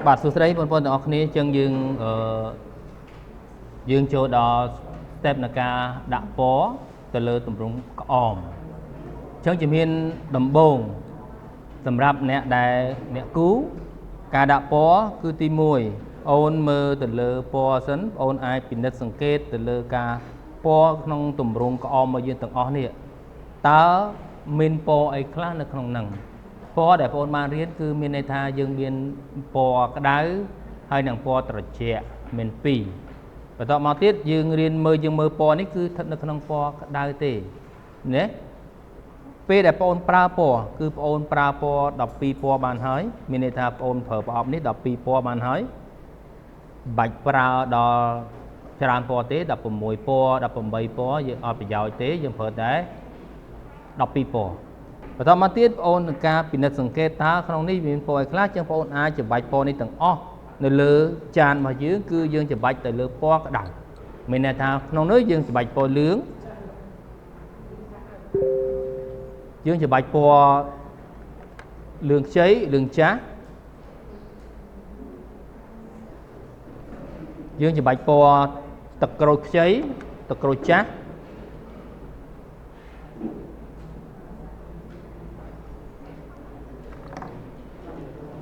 បាទសួស្តីបងប្អូនទាំងអស់គ្នាចឹងយើងចូលដល់ step នៃការដាក់ពណ៌ទៅលើទម្រង់ក្អមចឹងជំហានដំបូងសម្រាប់អ្នកដែលអ្នកគូការដាក់ពណ៌គឺទី1អូនមើលទៅលើពណ៌សិនអូនអាចពិនិត្យសង្កេតទៅលើការពណ៌ក្នុងទម្រង់ក្អមរបស់យើងទាំងអស់នេះតើមានពណ៌អីខ្លះនៅក្នុងហ្នឹងពណ៌ដែលបងប្អូនបានរៀនគឺមានន័យថាយើងមានពណ៌ក្តៅហើយនិងពណ៌ត្រជាក់មាន2បន្តមកទៀតយើងមើលពណ៌នេះគឺស្ថិតនៅក្នុងពណ៌ក្តៅទេណាពេលដែលបងប្អូនប្រើពណ៌គឺបងប្អូនប្រើពណ៌12ពណ៌បានហើយមានន័យថាបងប្អូនប្រើប្រអប់នេះ12ពណ៌បានហើយបាច់ប្រើដល់ច្រើនពណ៌ទេ16ពណ៌18ពណ៌យើងអត់ប្រយោជន៍ទេយើងប្រើតែ12ពណ៌បន្តមកទៀតបងប្អូននឹងការពិនិត្យសង្កេតតើក្នុងនេះមានពណ៌អីខ្លះចឹងបងប្អូនអាចច្របាច់ពណ៌នេះទាំងអស់នៅលើចានរបស់យើងគឺយើងច្របាច់ទៅលើពណ៌ក្តៅមានន័យថាក្នុងនេះយើងច្របាច់ពណ៌លឿងយើងច្របាច់ពណ៌លឿងខ្ចីលឿងចាស់យើងច្របាច់ពណ៌ទឹកក្រូចខ្ចីទឹកក្រូចចាស់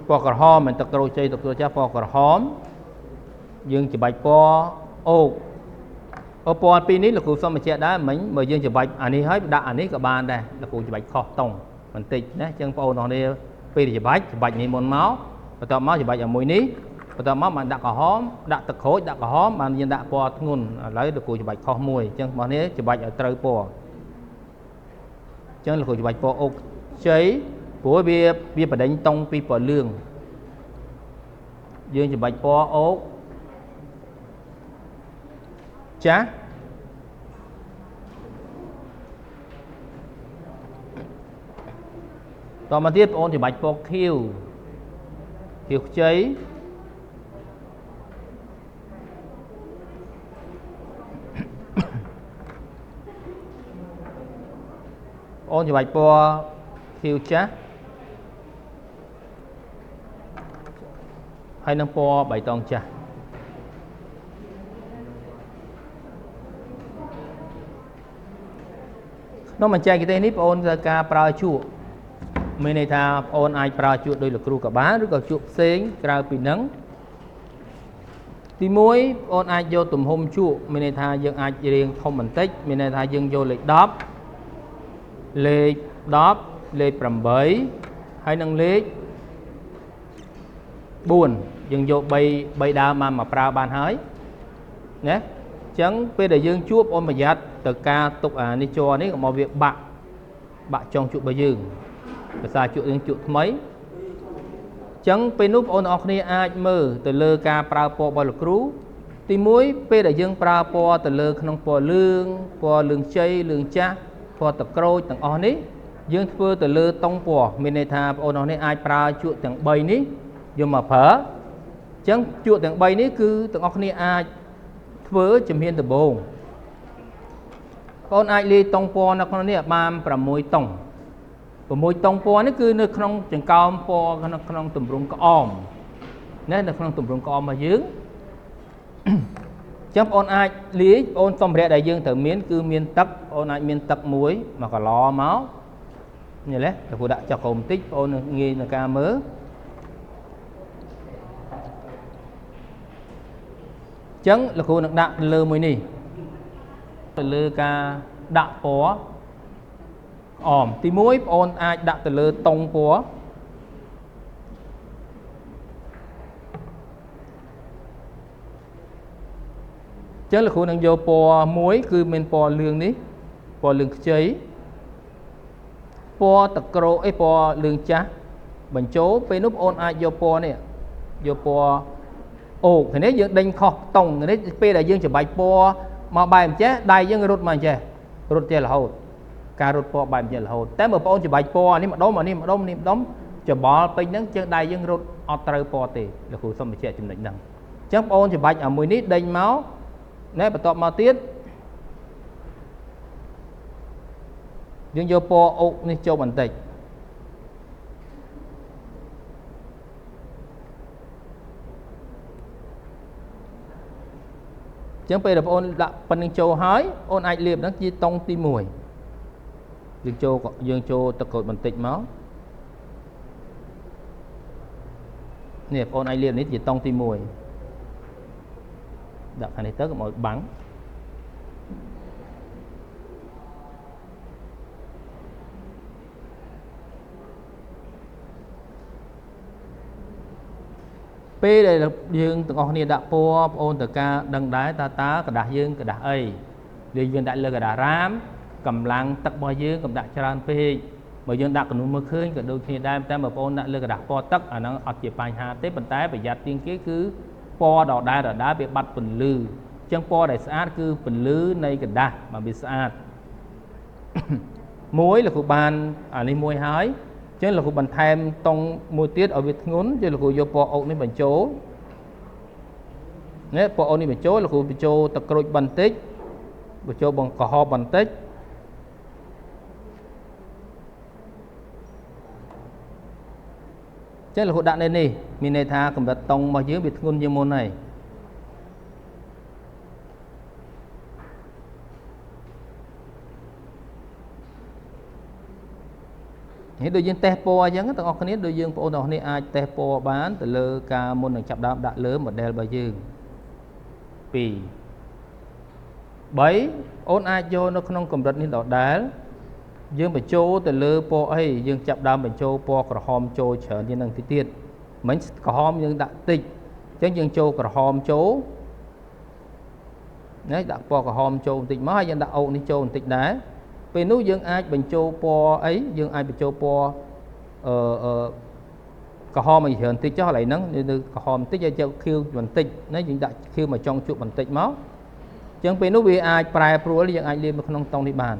ពណ៌ក្រហមមិនទឹកក្រូចខ្ចីទឹកក្រូចចាស់ពណ៌ក្រហមយើងច្របាច់ពណ៌អូកពណ៌ពីរនេះលោកគ្រូសុំបញ្ជាក់ដែរមិញបើយើងច្របាច់អានេះហើយដាក់អានេះក៏បានដែរលោកគ្រូច្របាច់ខុសតុងបន្តិចណាអញ្ចឹងបងប្អូនអរគ្នាពេលច្របាច់នេះមុនមកបន្ទាប់មកច្របាច់ឲ្យមួយនេះបន្ទាប់មកបានដាក់ក្រហមដាក់ទឹកក្រូចដាក់ក្រហមបានយើងដាក់ពណ៌ធ្ងន់ឥឡូវលោកគ្រូច្របាច់ខុសមួយអញ្ចឹងបងប្អូននេះច្របាច់ឲ្យត្រូវពណ៌អញ្ចឹងលោកគ្រូច្របាច់ពណ៌អូកខ្ចីព្រោះវាបដិញតុងពីពណ៌លឿងយើងច្របាច់ពណ៌អូកចាស់តមកទៀតបងប្អូនច្របាច់ពណ៌ខៀវខ្ចីបងច្របាច់ពណ៌ខៀវចាស់ហើយនឹងពណ៌បៃតងចាស់ក្នុងបញ្ចេកទេសនេះបងប្អូនត្រូវការប្រើជក់មានន័យថាបងប្អូនអាចប្រើជក់ដោយលោកគ្រូក៏បានឬក៏ជក់ផ្សេងក្រៅពីហ្នឹងទី1បងប្អូនអាចយកទំហំជក់មានន័យថាយើងអាចរៀងធំបន្តិចមានន័យថាយើងយកលេខ10លេខ8ហើយនឹងលេខ4យើងយក3ដើមមកប្រើបានហើយណាអញ្ចឹងពេលដែលយើងជួបបងប្រយ័ត្នទៅការទុកអានេះជ័រនេះកុំឲ្យវាបាក់ចុងជក់របស់យើងភាសាជក់យើងជក់ថ្មីអញ្ចឹងពេលនោះបងប្អូនទាំងអស់គ្នាអាចមើលទៅលើការប្រើពណ៌របស់លោកគ្រូទី1ពេលដែលយើងប្រើពណ៌ទៅលើក្នុងពណ៌លឿងខ្ចីលឿងចាស់ពណ៌ទឹកក្រូចទាំងអស់នេះយើងធ្វើទៅលើតុងពណ៌មានន័យថាបងប្អូនទាំងអស់គ្នាអាចប្រើជក់ទាំង3នេះយកមកប្រើអញ្ចឹងជក់ទាំង3នេះគឺទាំងអស់គ្នាអាចធ្វើជំហានដំបូងបងអាចលាយតុងពណ៌នៅក្នុងនេះបាន6តុងតុងពណ៌នេះគឺនៅក្នុងចង្កោមពណ៌ក្នុងទម្រង់ក្អមណានៅក្នុងទម្រង់ក្អមរបស់យើងអញ្ចឹងបងអាចលាយបងសម្ភារៈដែលយើងត្រូវមានគឺមានទឹកបងអាចមានទឹក1កន្លមកនេះលេតែពួកដាក់ចុះក្រោមបន្តិចបងងាយនៅការមើលអញ្ចឹងលោកគ្រូនឹងដាក់លើមួយនេះទៅលើការដាក់ពណ៌ក្អមទី1បងប្អូនអាចដាក់ទៅលើតុងពណ៌អញ្ចឹងលោកគ្រូនឹងយកពណ៌មួយគឺមានពណ៌លឿងនេះពណ៌លឿងខ្ចីពណ៌ទឹកក្រូចពណ៌លឿងចាស់បញ្ចូលពេលនោះបងប្អូនអាចយកពណ៌នេះយកពណ៌អូកនេះយើងដេញខុសតុងនេះពេលដែលយើងច្របាច់ពណ៌មកបែបអញ្ចេះដៃយើងរត់មកអញ្ចេះរត់ចេះរហូតការរត់ពណ៌បែបអញ្ចេះរហូតតែបើបងប្អូនច្របាច់ពណ៌នេះម្ដុំច្បល់ពេញហ្នឹងជើងដៃយើងរត់អត់ត្រូវពណ៌ទេលោកគ្រូសុំបញ្ជាក់ចំណុចហ្នឹងអញ្ចឹងបងប្អូនច្របាច់ឲ្យមួយនេះដេញមកណែបន្ទាប់មកទៀតយើងយកពណ៌អូកនេះចូលបន្តិច Chẳng bây giờ ôn đã phần những châu hói ôn ai liệp nó chỉ tông tí mùi dương châu tập cột bằng tịch máu nè ôn ai liệp này chỉ tông tí mùi đặt thành này tới một bắn P đây là dương từng ông này đã po ôn từ ca đăng đái ta cả đá dương cả đá ấy liền dương đại lơ cả đá ram cầm lăng tắc bao dương cầm đại tràn P mà dương đặt cái núi mưa khơi cả đôi khi đai ta mà ôn đại lơ cả đá po tắc ở nó ở chỉ bài hà tết bận tái phải giặt tiên kế cứ po đỏ đá bị bắt phần lư chân po đại sát cứ phần lư này cả đá mà bị sát muối là của bàn ở đây muối hái chứ là của bàn thêm tông môi tiết ở việt ngốn chứ là của vô po ốc này bàn chố nè po ốc này bàn chố là của bàn chố tập cột bàn tích bàn chố bằng cỏ ho bàn tích chứ là của đạn đây nè mình này tha cầm đặt tông mà dưới việt ngốn như môn nàyนี่โดยยังเตะปอยังต้องออกนี้โดยยังปอดอกนี่อาจเตะปอบ้านแต่เลอกามนหนึ่งจับดาวดักเลือหมดเดลใบยืงปีใบโอนอาจโยนขนมกลมรัดนี่ดอกเดลยืงไปโจแต่เลือปอไอ้ยืงจับดาวไปโจปอกระหอมโจเฉินยังนั่งที่เตี้ยเหมือนกระหอมยังดักติดจังยังโจกระหอมโจนี่ดักปอกระหอมโจติดมายังดักเอานี่โจติดได้ពេលនោះយើងអាចបញ្ចូលពណ៌អីយើងអាចបញ្ចូលពណ៌ក្រហមឲ្យច្រើនតិចចុះកន្លែងហ្នឹងនៅក្រហមតិចឲ្យយកខៀវបន្តិចណាយើងដាក់ខៀវមកចុងជក់បន្តិចមកអញ្ចឹងពេលនោះវាអាចប្រែប្រួលយើងអាចលាបនៅក្នុងតុងនេះបាន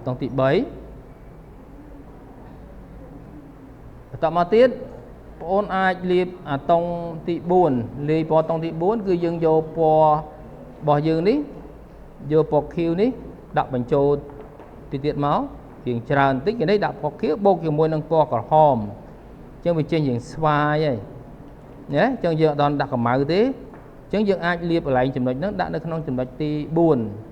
តុងទី3តមកទៀតបងអូនអាចលាបអាតុងទី4លាយពណ៌តុងទី4គឺយើងយកពណ៌របស់យើងនេះយកពណ៌ខៀវនេះដាក់បញ្ចូលទៀតមកជាងច្រើនបន្តិចគេនេះដាក់ពណ៌ខៀវបូកជាមួយនឹងពណ៌ក្រហមអញ្ចឹងវាចេញជាងស្វាយហើយណាអញ្ចឹងយើងអត់ដល់ដាក់កម្ៅទេអញ្ចឹងយើងអាចលាបកន្លែងចំណុចហ្នឹងដាក់នៅក្នុងចំណុចទី4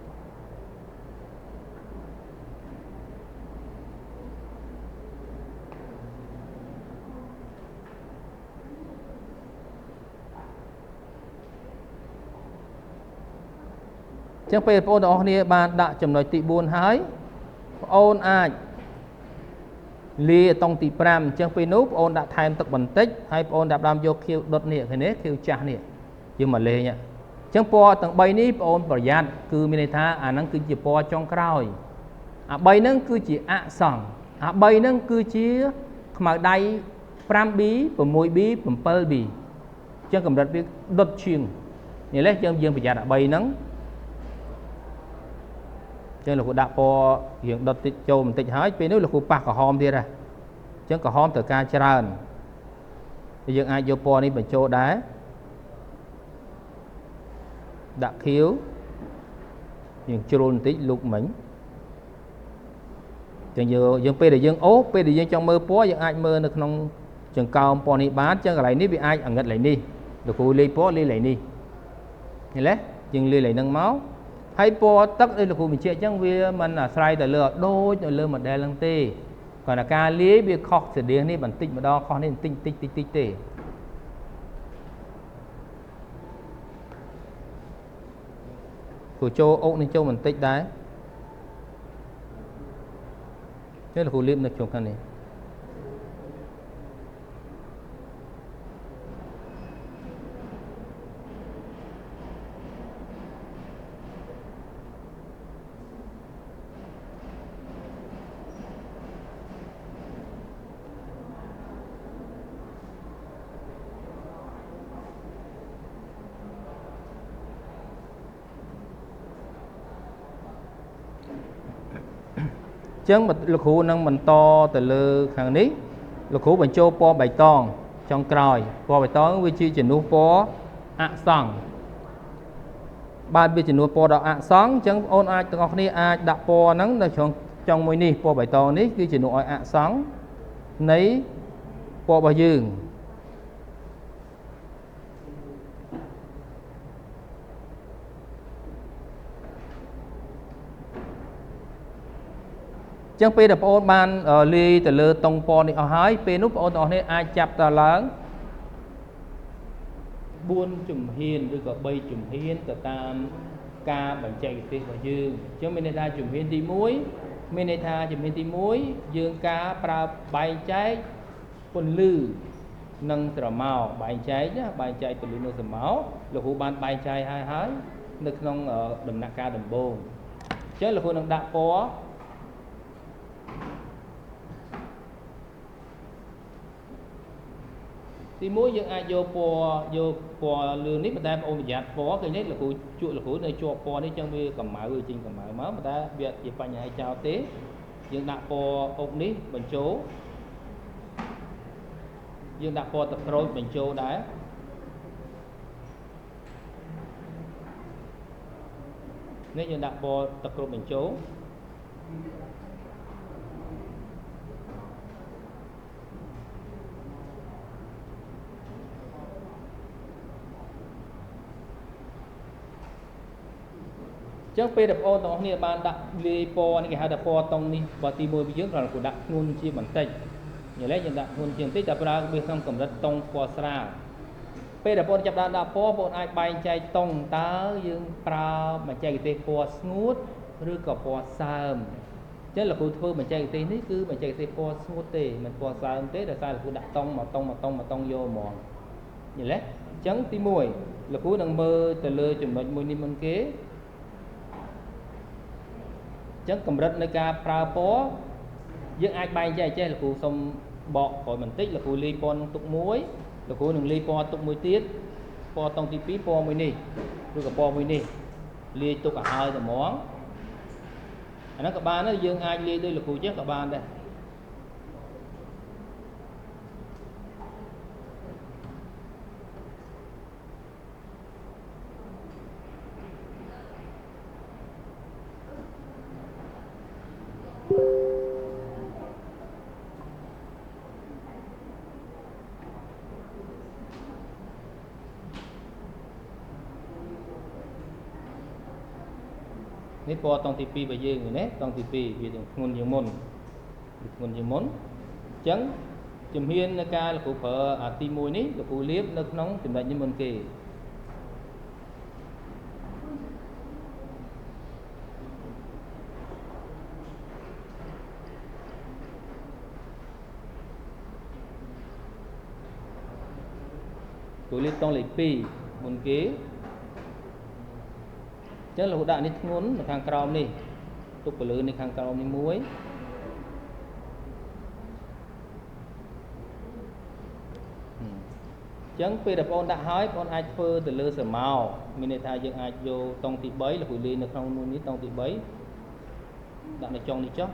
ចឹងពេលបងប្អូនទាំងអស់គ្នាបានដាក់ចំណុចទី4ហើយបងប្អូនអាចលាតុងទី5អញ្ចឹងពេលនោះបងប្អូនដាក់ថែមទឹកបន្តិចហើយបងប្អូនដាក់ដើមយកខៀវដុតនេះឃើញទេខៀវចាស់នេះយើងមកលេងអញ្ចឹងពណ៌ទាំង3នេះបងប្អូនប្រយ័ត្នគឺមានន័យថាអាហ្នឹងគឺជាពណ៌ចុងក្រោយអា3ហ្នឹងគឺជាអសង្ឃអា3ហ្នឹងគឺជាខ្មៅដៃ 5B 6B 7B អញ្ចឹងកម្រិតវាដុតជាងនេះលេយើងប្រយ័ត្នអា3ហ្នឹងចឹងលោកគ្រូដាក់ពណ៌រៀងដុតតិចចូលបន្តិចហើយពេលនេះលោកគ្រូប៉ះក្រហមទៀតហ่ะចឹងក្រហមត្រូវការច្រើនយើងអាចយកពណ៌នេះបញ្ចូលដែរដាក់ខៀវយើងជ្រុលបន្តិចលូកមិញចឹងយើងពេលដែលយើងអូសពេលដែលយើងចង់មើលពណ៌យើងអាចមើលនៅក្នុងចង្កោមពណ៌នេះបានចឹងកន្លែងនេះវាអាចងឹតកន្លែងនេះលោកគ្រូលាយពណ៌លាយកន្លែងនេះឃើញទេយើងលាយកន្លែងហ្នឹងមកហើយពណ៌ទឹកដូចលោកគ្រូបញ្ជាក់អញ្ចឹងវាមិនអាស្រ័យទៅលើដូចនៅលើ model ហ្នឹងទេគ្រាន់តែការលាយវាខុសស្តៀងនេះបន្តិចម្ដងខុសនេះបន្តិចទេគ្រូចូលអុកនេះចូលបន្តិចដែរនេះលោកគ្រូលាបនៅក្នុងខាងនេះចឹងលោកគ្រូនឹងបន្តទៅលើខាងនេះលោកគ្រូបញ្ចូលពណ៌បៃតងចុងក្រោយពណ៌បៃតងវាជាជំនួសពណ៌អសង្ឃ បានវាចំនួនពណ៌ដល់អក្សរអញ្ចឹងបងប្អូនអាចទាំងអស់គ្នាអាចដាក់ពណ៌ហ្នឹងនៅចុងមួយនេះពណ៌បៃតងនេះគឺជំនួសឲ្យអក្សរនៃពណ៌របស់យើងចឹងពេលដែលបងប្អូនបានលាយទៅលើតុងពណ៌នេះអស់ហើយពេលនោះបងប្អូនទាំងអស់គ្នាអាចចាប់តឡើង4ជំហានឬក៏3ជំហានទៅតាមការបញ្ចេញទេសរបស់យើងអញ្ចឹងមានន័យថាជំហានទី1មានន័យថាជំហានទី1យើងការប្រើបែងចែកពន្លឺនិងស្រមោលបែងចែកណាបែងចែកពន្លឺនិងស្រមោលលោកគ្រូបានបែងចែកហើយនៅក្នុងដំណាក់កាលដំបូងអញ្ចឹងលោកគ្រូនឹងដាក់ពណ៌ទី1យើងអាចយកពណ៌លឿងនេះប៉ុន្តែបងប្អូនប្រយ័ត្នពណ៌ឃើញទេលោកគ្រូជក់លោកគ្រូនៅជាប់ពណ៌នេះចឹងវាកម្ៅចេញកម្ៅមកប៉ុន្តែវាជាបញ្ហាចោលទេយើងដាក់ពណ៌អុកនេះបញ្ចូលយើងដាក់ពណ៌ទឹកក្រូចបញ្ចូលដែរនេះយើងដាក់ពណ៌ទឹកក្រូចបញ្ចូលចឹងពេលដែលបងប្អូនទាំងអស់គ្នាបានដាក់លាយពណ៌នេះគេហៅថាពណ៌តុងនេះបើទី1របស់យើងគ្រាន់តែគូដាក់ធ្ងន់ជាបន្តិចយល់ទេយើងដាក់ធ្ងន់ជាបន្តិចតែប្រើវាក្នុងកម្រិតតុងពណ៌ស្រាលពេលដែលបងប្អូនចាប់ដាក់ពណ៌បងប្អូនអាចបែងចែកតុងតើយើងប្រើបច្ចេកទេសពណ៌ស្ងួតឬក៏ពណ៌សើមអញ្ចឹងលោកគ្រូធ្វើបច្ចេកទេសនេះគឺបច្ចេកទេសពណ៌ស្ងួតទេមិនពណ៌សើមទេដោយសារលោកគ្រូដាក់តុងមកតុងយកហ្មងយល់ទេអញ្ចឹងទី1លោកគ្រូនឹងមើលទៅលើចំណុចមួយនេះមុនគេចឹងកម្រិតនៃការប្រើពណ៌យើងអាចបែងចែកចេះលោកគ្រូសុំបកក្រោយបន្តិចលោកគ្រូលាយពណ៌ទុកមួយលោកគ្រូនឹងលាយពណ៌ទុកមួយទៀតពណ៌តុងទី2ពណ៌មួយនេះឬក៏ពណ៌មួយនេះលាយទុកឲ្យហើយតែហ្មងអាហ្នឹងក៏បានដែរយើងអាចលាយដោយលោកគ្រូចឹងក៏បានដែរនេះពណ៌តុងទី2របស់យើងណាតុងទី2វាធ្ងន់ជាងមុនអញ្ចឹងជំហាននៃការលោកគ្រូប្រើអាទី1នេះលោកគ្រូលាបនៅក្នុងចំណុចនេះមុនគេគ្រូលាបតុងលេខ2មុនគេចឹងលោកដាក់នេះធ្ងន់នៅខាងក្រោមនេះទុកពលឺនេះខាងក្រោមនេះមួយចឹងពេលដែលបងប្អូនដាក់ហើយបងប្អូនអាចធ្វើទៅលើស្រមោលមានន័យថាយើងអាចយកតុងទី3លោកលាយនៅក្នុងនោះនេះតុងទី3ដាក់នៅចុងនេះចុះ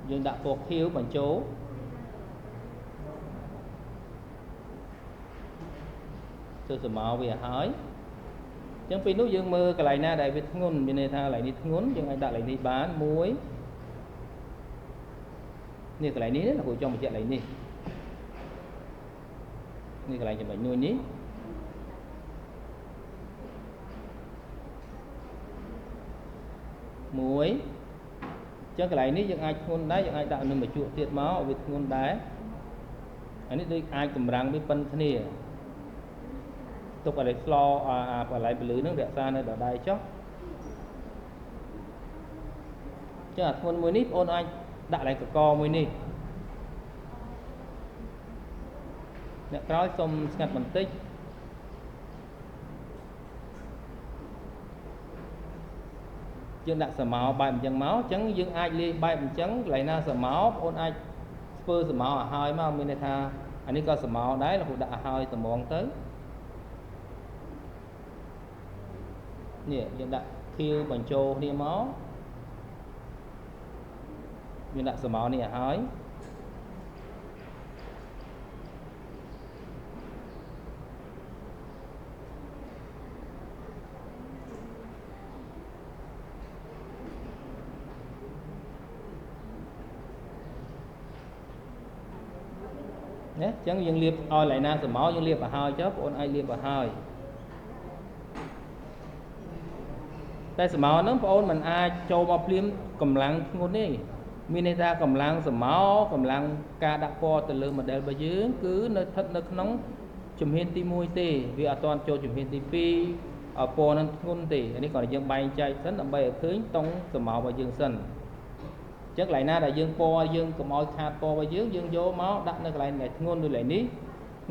យើងដាក់ពណ៌ខៀវបញ្ចូលទៅស្រមោលវាឲ្យហើយអញ្ចឹងពេលនោះយើងមើលកន្លែងណាដែលវាធ្ងន់មានន័យថាកន្លែងនេះធ្ងន់យើងអាចដាក់កន្លែងនេះបានមួយនេះកន្លែងនេះណាគ្រូចង់បញ្ជាក់កន្លែងនេះនេះកន្លែងចំណុចនួយនេះមួយអញ្ចឹងកន្លែងនេះយើងអាចធ្ងន់ដែរយើងអាចដាក់នឹងបញ្ជក់ទៀតមកឲ្យវាធ្ងន់ដែរអានេះដូចអាចតម្រាំងវាប៉ុនគ្នាទុកឲ្យស្លោអាបន្លែពលឺនឹងរក្សានៅដដែលចុះចឹងអាធ្ងន់មួយនេះបងប្អូនអាចដាក់កន្លែងកកមួយនេះអ្នកក្រោយសុំស្ងាត់បន្តិចយើងដាក់ស្រមោលបែបអញ្ចឹងមកអញ្ចឹងយើងអាចលាយបែបអញ្ចឹងកន្លែងណាស្រមោលបងប្អូនអាចធ្វើស្រមោលឲ្យហើយមកមានន័យថាអានេះក៏ស្រមោលដែរលោកគ្រូដាក់ឲ្យហើយត្មងទៅនេះយើងដាក់ខៀវបញ្ចូលគ្នាមកយើងដាក់ស្រមោលនេះឲ្យហើយ nhé chẳng dân liệp oi lại na sờ máu dân liệp bà hơi chứ ôn ai liệp bà hơiแต่สมองนั้นพระองค์มันอาจโจมาเปลี่ยนกำลังงนนี่มีในตากำลังสมองกำลังการดักปอตะลึงมาเดินไปยืงคือในทัดในขนมจุ่มเห็นตีมวยตีวิอาตอนโจจุ่มเห็นตีปีปอนั้นงนตีอันนี้ก่อนยังใบใจสันใบคืนตรงสมองไปยืงสันจักไหลหน้าได้ยืงปอยืงกับมอยขาดปอไปยืงยืงโยม้าดักในไหลไหนงนดูไหลนี้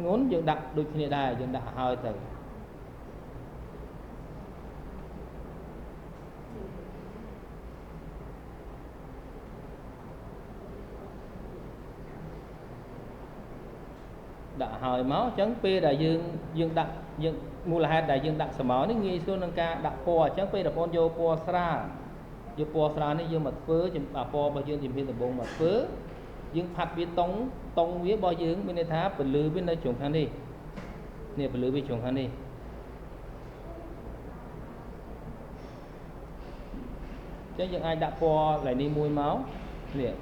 งนยืงดักดูที่นี่ได้ยืงดักหายแต่đã hỏi máu chẳng pi là dương đặt dương mua là hai đại dương đặt sờ máu nó nghi xuống nâng ca đặt po chẳng pi là con vô po sra nó dương mặt phớ chìm po bao dương chìm pin là bông mặt phớ dương phạt với tông với bao dương bên đây tháp bên lư bên đây chuồng khăn đi nè bên lư bên chuồng khăn đi chứ những ai đặt po lại đi mua máu nè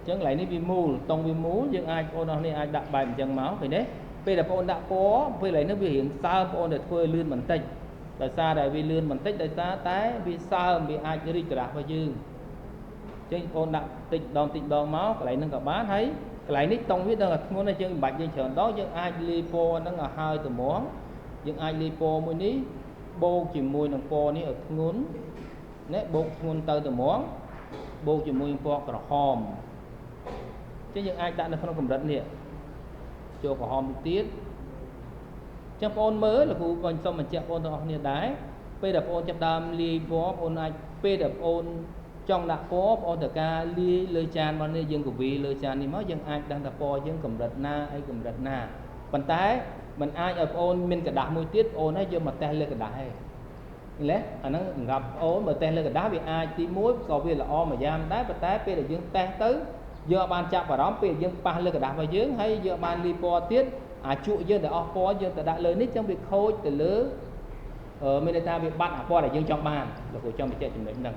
chẳng lại ní bị mù tông bị mù nhưng ai ôn nó này ai đặt bài chẳng máu phải đấy bây giờ ôn đã có với lại nó bị hiện sao ôn để thuê lươn mình tách tại sao đại vì lươn mình tách tại sao tái vì sao bị ai đi cả vào dương chứ ôn đã tịnh đòn máu lại nó cả bá thấy lại nít tông biết đâu là muốn là chân bạch như trời đó nhưng ai lipo nó là hai từ món nhưng ai lipo mùi ní bô chỉ mùi nồng po ní ở ngốn nét bô ngôn tơ từ món bô chỉ mùi po cả hòm chứ những ai đã được không cầm đất nè cho có hòm tiết trong ôn mới là cụ còn xong mà chạm ôn đó nè đái bây giờ ôn chạm đam li bó ôn ai bây giờ ôn trong đã có ôn tất cả li lơi chan mà nơi dương của vị lơi chan thì mới dân ai đang tập po dân cầm đất na ai cầm đất na bàn tay mình ai ở ôn mình cả đá môi tiết ôn hay giờ mà tay lên cả đá hay lẽ anh nó gặp ôn mà tay lên cả đá bị ai tí muối có vì là o mà giam đá bàn tay bây giờ dương tay tới giờ ban chạm vào đó bây giờ ba lên cả đá vào dưới hay giờ ban lipo tiết trụ giờ để po giờ đã lớn nít trong việc khôi từ lứa ở bên ta việc bắt po là dương trong bàn là của trong bị chạy chừng đấy nằng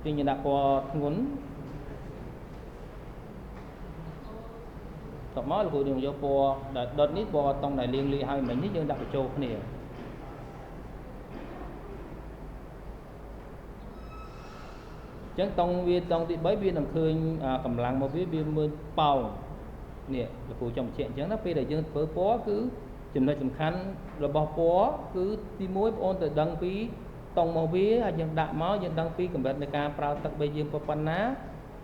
tuy nhiên đã po ngốn tập máu là của đường do po đợt nít po tông này liên li hai mình nít dương đã bị trâu này chẳng tông viên tông thì bởi vì làm khơi cầm lăng một viên mưa bào nè là phụ chồng chuyện chẳng nó bây giờ dân phở phó cứ chừng nơi chừng khăn là bao phó cứ đi muối ôn từ đăng phí tông màu vía dân đạm máu dân đăng phí cầm bậtในการ prao tắc bây dương của pan ná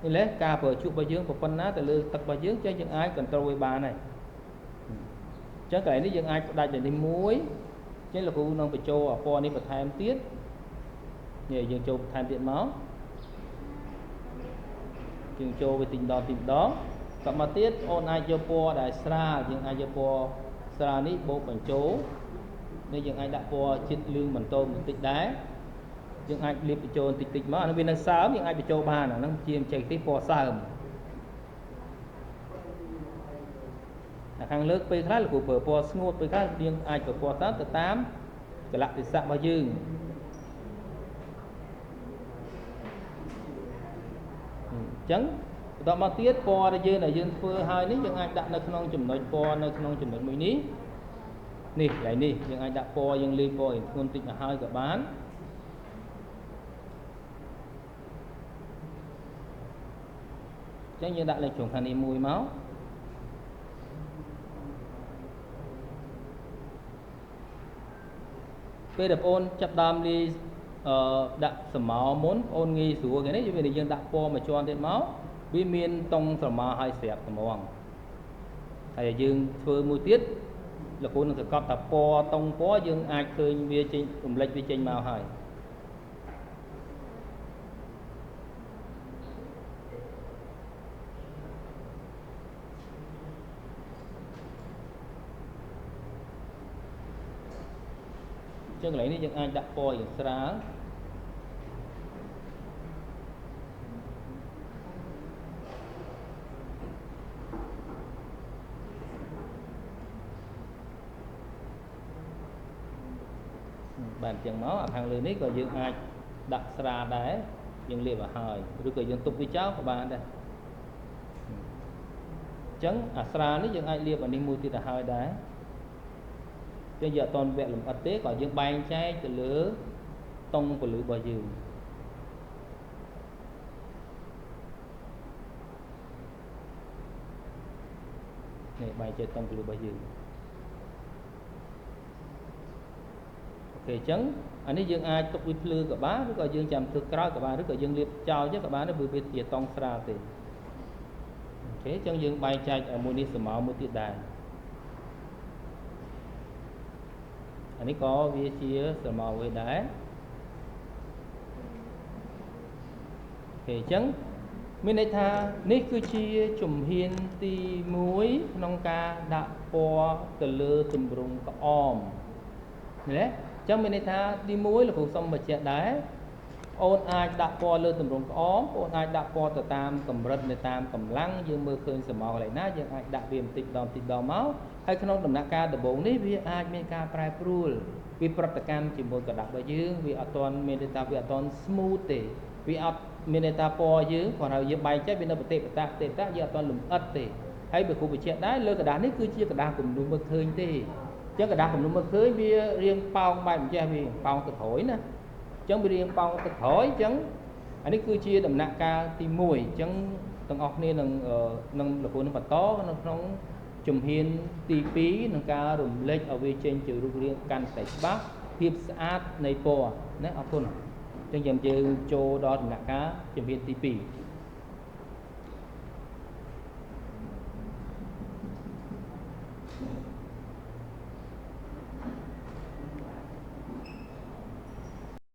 นี่แหละการเปิดชุบbây dương của pan ná từ lư tắc bây dương cho dân ai cần trôi bà này chẳng cái này dân ai đại để đi muối chứ là phụ nông phải cho ở po này phải thay em tiết nhờ dân cho thay điện máu chừng cho về tình đó cầm mà tiết ôn ai cho po đại sra nhưng ai cho po sra ní bộ bản chỗ nên những ai đã po chết lương mình tôm một tịch đá nhưng ai liệp cho tịch mà nó bên đang sớm nhưng ai bị cho ba là nó chiêm chạy tiếp po sớm là khang lớp pe khác là của po ngột pe khác riêng ai của po 8 từ 8 cái lại thì sạ bao nhiêu chẳng đó mà tiết po là dư là dương phơi hai ní những ai đặt nơi không chùm nói po nơi không chùm nói mấy ní nè lại nè những ai đặt po dương li po ngôn tịnh là hai cả bán chẳng như đặt lại chuồng thành đi mùi máu bây giờ ôn chập đam đi đặt sầm máu muốn ôn nghi xuống cái đấy như vậy thì dân đặt po mà cho ăn thêm máu bí miên tông sầm máu hai sẹt sầm máu thầy dương phơi mùi tiết là côនឹងកប់តាពណ៌តង់ពណ៌យើងអាចឃើញវាចេញរំលេចវាចេញមកហើយចឹងកន្លែងនេះយើងអាចដាក់ពណ៌យ៉ាងស្រាល bạn chẳng máu ở hàng lưới này có dương ai đặt ra đấy dương liệp ở hơi rồi có dương tục với cháu của bạn đây chẳng ra này dương ai liệp ở đi mua thì là hơi đấy cho giờ toàn vẹn làm ớt tế có dương bay cháy từ lứa tông của lưới bò dừa này bay chơi tông của lưới bò dừa ok chấn anh ấy dương ai tục với lư của bá rất là dương chạm thực cao của bạn rất là dương liệp chào chứ các bạn nó vừa biết tiệt tông ra thì ok chân dương bay chạy ở mùa đi sờ máu một tiệt đài anh ấy có vi chia sờ máu với đá ok chấn mình đây tha nít cứ chia chùm hiên ti muối nông ca đạ po từ lư tùm rung có om đấy chẳng mình tha đi muối là phụ xong mà chạy đá ôn ai đã po lơ tầm rung óm ôn ai đã po từ tam cầm rật để tam cầm lăng dương mưa khơi sờ màu lại nát dương ai đã viêm tịt đòn máu hay không đầm nạc ca đầm bốn đấy vì ai mình ca prai prul vì pratakan chỉ một cái đặc bao dương vì aton mình ta vì aton smooth vì at mình ta po dương còn hồi dương bay chết bên đâu tệ ta dương aton lùm ất hay bị khu bị chạy đá lơ cái đá này cứ chia cái đá cùng đúng mưa khơi tê chứ cái đá cùng đúng mưa khơi vì riêng bao bay mình chơi vì bao cái thổi nè chẳng bị riêng bao cái thổi chẳng anh ấy cứ chia đầm nạc ca thì mùi chẳng tầng ọc nên nâng là của nó phải to nó chùm hiên tí phí nâng ca rùm lệch ở về trên trừ rung riêng căn sạch bác hiệp sát này po nè ọc thôn chẳng dầm chơi cho đó đầm nạc ca chùm hiên tí phí